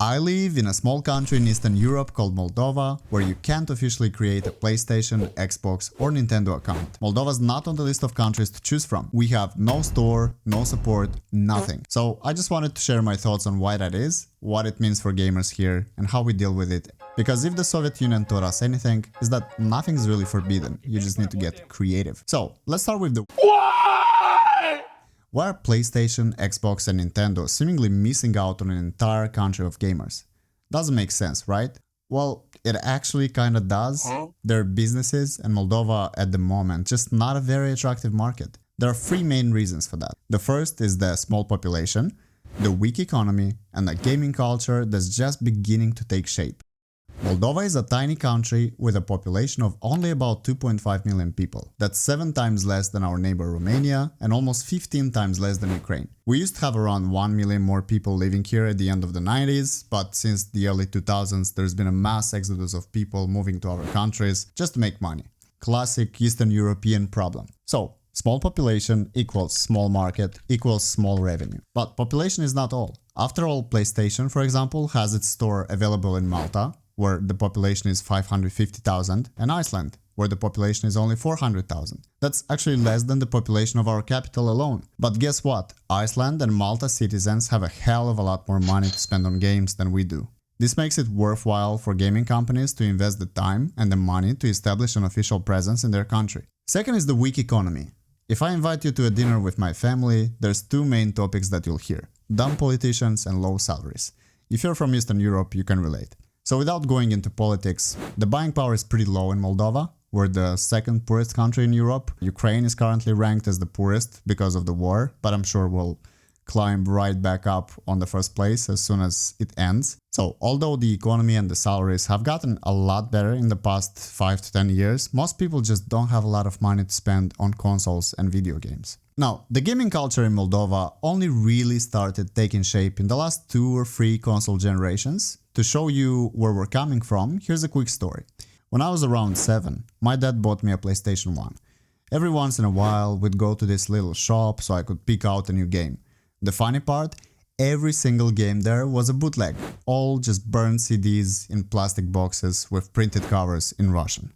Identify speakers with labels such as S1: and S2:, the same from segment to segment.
S1: I live in a small country in Eastern Europe called Moldova, where you can't officially create a PlayStation, Xbox or Nintendo account. Moldova's not on the list of countries to choose from. We have no store, no support, nothing. So I just wanted to share my thoughts on why that is, what it means for gamers here, and how we deal with it. Because if the Soviet Union taught us anything, is that nothing's really forbidden, you just need to get creative. So let's start with the why are PlayStation, Xbox and Nintendo seemingly missing out on an entire country of gamers? Doesn't make sense, right? Well, it actually kinda does. They're businesses and Moldova at the moment just not a very attractive market. There are three main reasons for that. The first is the small population, the weak economy and a gaming culture that's just beginning to take shape. Moldova is a tiny country with a population of only about 2.5 million people. That's 7 times less than our neighbor Romania and almost 15 times less than Ukraine. We used to have around 1 million more people living here at the end of the 90s, but since the early 2000s there's been a mass exodus of people moving to other countries just to make money. Classic Eastern European problem. So, small population equals small market equals small revenue. But population is not all. After all, PlayStation, for example, has its store available in Malta, where the population is 550,000, and Iceland, where the population is only 400,000. That's actually less than the population of our capital alone. But guess what? Iceland and Malta citizens have a hell of a lot more money to spend on games than we do. This makes it worthwhile for gaming companies to invest the time and the money to establish an official presence in their country. Second is the weak economy. If I invite you to a dinner with my family, there's two main topics that you'll hear: dumb politicians and low salaries. If you're from Eastern Europe, you can relate. So without going into politics, the buying power is pretty low in Moldova. We're the second poorest country in Europe. Ukraine is currently ranked as the poorest because of the war, but I'm sure we'll climb right back up on the first place as soon as it ends. So although the economy and the salaries have gotten a lot better in the past 5 to 10 years, most people just don't have a lot of money to spend on consoles and video games. Now, the gaming culture in Moldova only really started taking shape in the last 2 or 3 console generations. To show you where we're coming from, here's a quick story. When I was around 7, my dad bought me a PlayStation 1. Every once in a while, we'd go to this little shop so I could pick out a new game. The funny part, every single game there was a bootleg, all just burned CDs in plastic boxes with printed covers in Russian.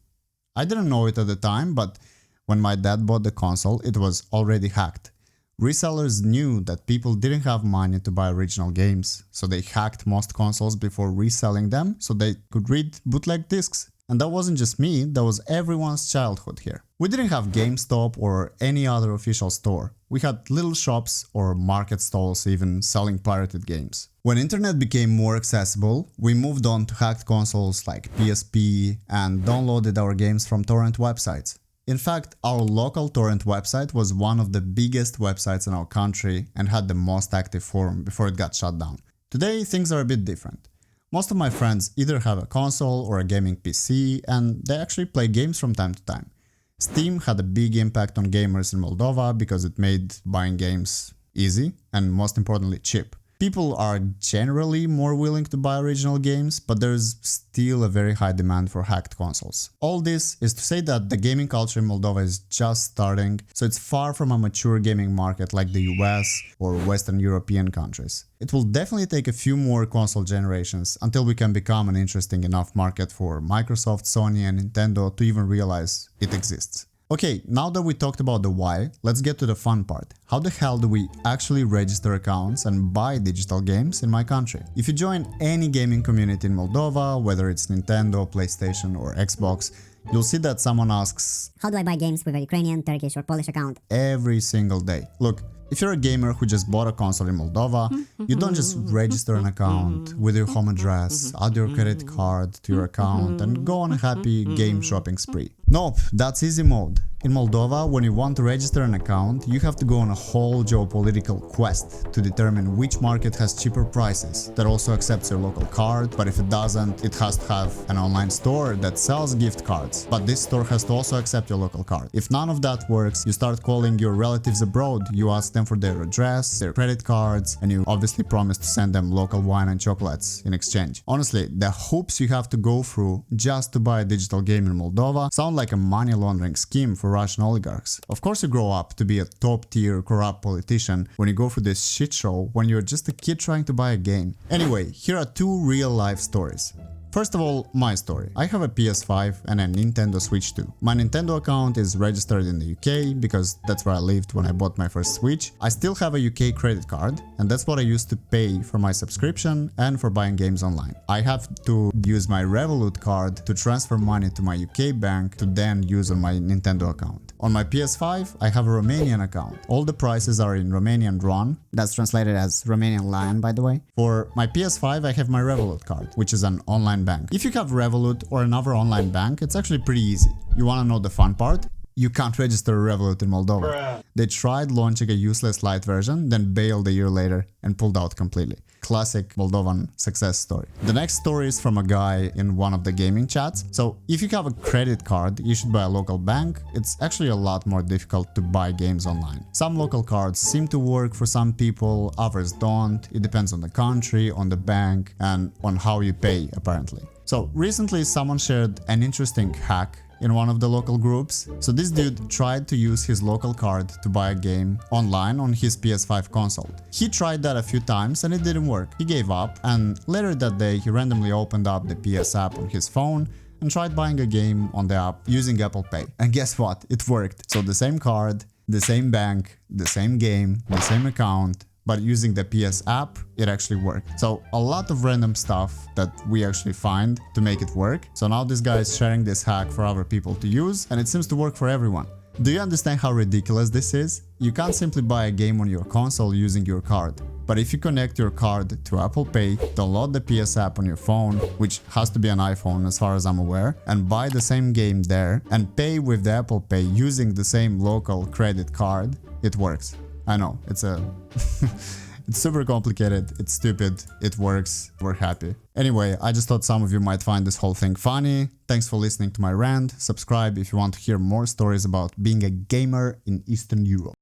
S1: I didn't know it at the time, but when my dad bought the console, it was already hacked. Resellers knew that people didn't have money to buy original games, so they hacked most consoles before reselling them so they could read bootleg discs. And that wasn't just me, that was everyone's childhood here. We didn't have GameStop or any other official store. We had little shops or market stalls even selling pirated games. When internet became more accessible, we moved on to hacked consoles like PSP and downloaded our games from torrent websites. In fact, our local torrent website was one of the biggest websites in our country and had the most active forum before it got shut down. Today, things are a bit different. Most of my friends either have a console or a gaming PC and they actually play games from time to time. Steam had a big impact on gamers in Moldova because it made buying games easy and, most importantly, cheap. People are generally more willing to buy original games, but there's still a very high demand for hacked consoles. All this is to say that the gaming culture in Moldova is just starting, so it's far from a mature gaming market like the US or Western European countries. It will definitely take a few more console generations until we can become an interesting enough market for Microsoft, Sony and Nintendo to even realize it exists. Okay, now that we talked about the why, let's get to the fun part. How the hell do we actually register accounts and buy digital games in my country? If you join any gaming community in Moldova, whether it's Nintendo, PlayStation or Xbox, you'll see that someone asks,
S2: how do I buy games with a Ukrainian, Turkish or Polish account?
S1: Every single day. Look, if you're a gamer who just bought a console in Moldova, you don't just register an account with your home address, add your credit card to your account and go on a happy game shopping spree. Nope, that's easy mode. In Moldova, when you want to register an account, you have to go on a whole geopolitical quest to determine which market has cheaper prices, that also accepts your local card, but if it doesn't, it has to have an online store that sells gift cards. But this store has to also accept your local card. If none of that works, you start calling your relatives abroad, you ask them them for their address, their credit cards, and you obviously promise to send them local wine and chocolates in exchange. Honestly, the hoops you have to go through just to buy a digital game in Moldova sound like a money laundering scheme for Russian oligarchs. Of course you grow up to be a top-tier corrupt politician when you go through this shit show when you're just a kid trying to buy a game. Anyway, here are two real-life stories. First of all, my story. I have a PS5 and a Nintendo Switch 2. My Nintendo account is registered in the UK because that's where I lived when I bought my first Switch. I still have a UK credit card and that's what I used to pay for my subscription and for buying games online. I have to use my Revolut card to transfer money to my UK bank to then use on my Nintendo account. On my PS5, I have a Romanian account. All the prices are in Romanian RON. That's translated as Romanian lion, by the way. For my PS5, I have my Revolut card, which is an online bank. If you have Revolut or another online bank, it's actually pretty easy. You wanna know the fun part? You can't register a Revolut in Moldova. They tried launching a useless light version, then bailed a year later and pulled out completely. Classic Moldovan success story. The next story is from a guy in one of the gaming chats. So if you have a credit card issued by a local bank, it's actually a lot more difficult to buy games online. Some local cards seem to work for some people, others don't. It depends on the country, on the bank, and on how you pay, apparently. So recently someone shared an interesting hack in one of the local groups. So this dude tried to use his local card to buy a game online on his PS5 console. He tried that a few times and it didn't work. He gave up, and later that day he randomly opened up the PS app on his phone and tried buying a game on the app using Apple Pay. And guess what? It worked. So the same card, the same bank, the same game, the same account, but using the PS app, it actually worked. So a lot of random stuff that we actually find to make it work. So now this guy is sharing this hack for other people to use, and it seems to work for everyone. Do you understand how ridiculous this is? You can't simply buy a game on your console using your card. But if you connect your card to Apple Pay, download the PS app on your phone, which has to be an iPhone as far as I'm aware, and buy the same game there and pay with the Apple Pay using the same local credit card, it works. I know, it's super complicated, it's stupid, it works, we're happy. Anyway, I just thought some of you might find this whole thing funny. Thanks for listening to my rant. Subscribe if you want to hear more stories about being a gamer in Eastern Europe.